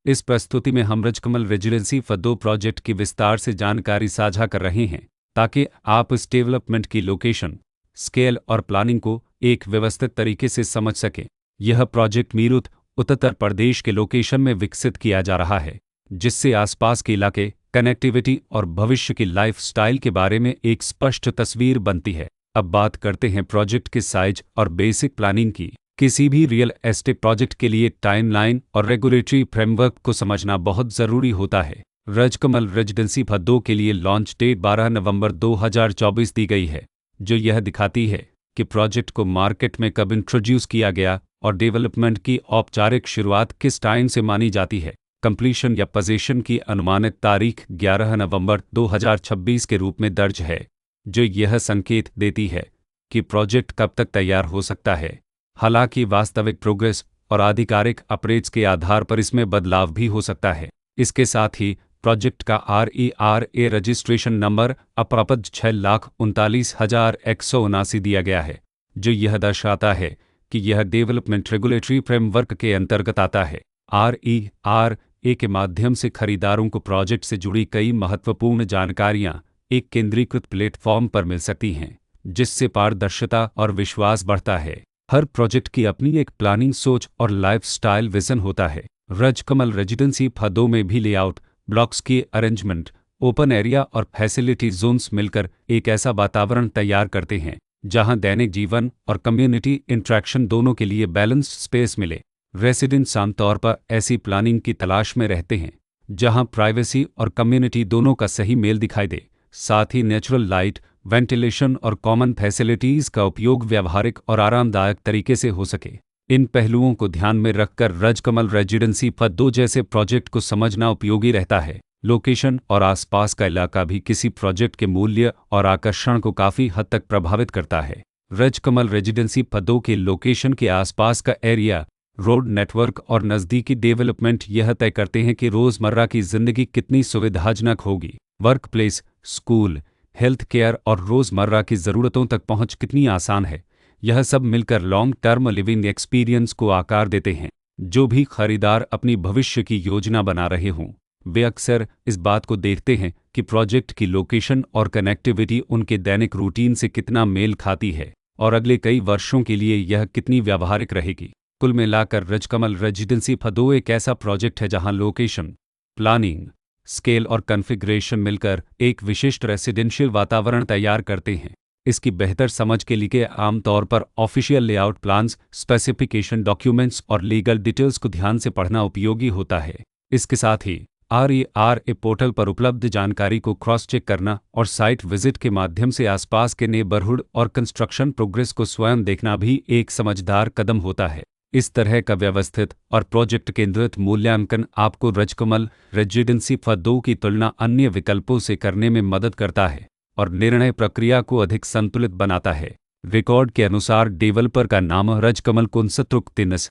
इस प्रस्तुति में हम रजकमल रेजिडेंसी फद्दो प्रोजेक्ट की विस्तार से जानकारी साझा कर रहे हैं ताकि आप इस डेवलपमेंट की लोकेशन, स्केल और प्लानिंग को एक व्यवस्थित तरीके से समझ सकें। यह प्रोजेक्ट मीरठ, उत्तर प्रदेश के लोकेशन में विकसित किया जा रहा है, जिससे आसपास के इलाके, कनेक्टिविटी और भविष्य की लाइफस्टाइल के बारे में एक स्पष्ट तस्वीर बनती है। अब बात करते हैं प्रोजेक्ट के साइज और बेसिक प्लानिंग की। किसी भी रियल एस्टेट प्रोजेक्ट के लिए टाइमलाइन और रेगुलेटरी फ्रेमवर्क को समझना बहुत ज़रूरी होता है। रजकमल रेजिडेंसी फद्दो के लिए लॉन्च डेट 12 नवंबर 2024 दी गई है, जो यह दिखाती है कि प्रोजेक्ट को मार्केट में कब इंट्रोड्यूस किया गया और डेवलपमेंट की औपचारिक शुरुआत किस टाइम से मानी जाती है। कंप्लीशन या पोजीशन की अनुमानित तारीख 11 नवंबर 2026 के रूप में दर्ज है, जो यह संकेत देती है कि प्रोजेक्ट कब तक तैयार हो सकता है। हालांकि वास्तविक प्रोग्रेस और आधिकारिक अपडेट्स के आधार पर इसमें बदलाव भी हो सकता है। इसके साथ ही प्रोजेक्ट का RERA रजिस्ट्रेशन नंबर अप्रपद 6,39,179 दिया गया है, जो यह दर्शाता है कि यह डेवलपमेंट रेगुलेटरी फ्रेमवर्क के अंतर्गत आता है। RERA के माध्यम से खरीदारों को प्रोजेक्ट से जुड़ी कई महत्वपूर्ण जानकारियां एक केंद्रीकृत प्लेटफॉर्म पर मिल सकती हैं, जिससे पारदर्शिता और विश्वास बढ़ता है। हर प्रोजेक्ट की अपनी एक प्लानिंग सोच और लाइफस्टाइल विजन होता है। रजकमल रेजिडेंसी फद्दो में भी लेआउट, ब्लॉक्स की अरेंजमेंट, ओपन एरिया और फैसिलिटी जोन्स मिलकर एक ऐसा वातावरण तैयार करते हैं जहां दैनिक जीवन और कम्युनिटी इंटरेक्शन दोनों के लिए बैलेंस्ड स्पेस मिले। रेसिडेंट्स आमतौर पर ऐसी प्लानिंग की तलाश में रहते हैं जहां प्राइवेसी और कम्युनिटी दोनों का सही मेल दिखाई दे, साथ ही नेचुरल लाइट, वेंटिलेशन और कॉमन फैसिलिटीज़ का उपयोग व्यावहारिक और आरामदायक तरीके से हो सके। इन पहलुओं को ध्यान में रखकर रजकमल रेजिडेंसी फद्दो जैसे प्रोजेक्ट को समझना उपयोगी रहता है। लोकेशन और आसपास का इलाका भी किसी प्रोजेक्ट के मूल्य और आकर्षण को काफ़ी हद तक प्रभावित करता है। रजकमल रेजिडेंसी फद्दो के लोकेशन के आसपास का एरिया, रोड नेटवर्क और नज़दीकी डेवलपमेंट यह तय करते हैं कि रोज़मर्रा की ज़िंदगी कितनी सुविधाजनक होगी। Work place, school, health care और रोज़मर्रा की ज़रूरतों तक पहुंच कितनी आसान है। यह सब मिलकर लॉन्ग टर्म लिविंग एक्सपीरियंस को आकार देते हैं। जो भी खरीदार अपनी भविष्य की योजना बना रहे हों, वे अक्सर इस बात को देखते हैं कि प्रोजेक्ट की लोकेशन और कनेक्टिविटी उनके दैनिक रूटीन से कितना मेल खाती है और अगले कई वर्षों के लिए यह कितनी व्यावहारिक रहेगी। कुल मिलाकर रजकमल रेजिडेंसी फद्दो एक ऐसा प्रोजेक्ट है जहां लोकेशन, प्लानिंग, स्केल और कॉन्फ़िगरेशन मिलकर एक विशिष्ट रेसिडेंशियल वातावरण तैयार करते हैं। इसकी बेहतर समझ के लिए आमतौर पर official layout plans, specification documents और लीगल डिटेल्स को ध्यान से पढ़ना उपयोगी होता है। इसके साथ ही RERA पोर्टल पर उपलब्ध जानकारी को क्रॉस चेक करना और साइट विजिट के माध्यम से आसपास के नेबरहुड और कंस्ट्रक्शन प्रोग्रेस को स्वयं देखना भी एक समझदार कदम होता है। इस तरह का व्यवस्थित और प्रोजेक्ट केंद्रित मूल्यांकन आपको रजकमल रेजिडेंसी फद्दो की तुलना अन्य विकल्पों से करने में मदद करता है और निर्णय प्रक्रिया को अधिक संतुलित बनाता है। रिकॉर्ड के अनुसार डेवलपर का नाम रजकमल कुंसत्रुक्तिनस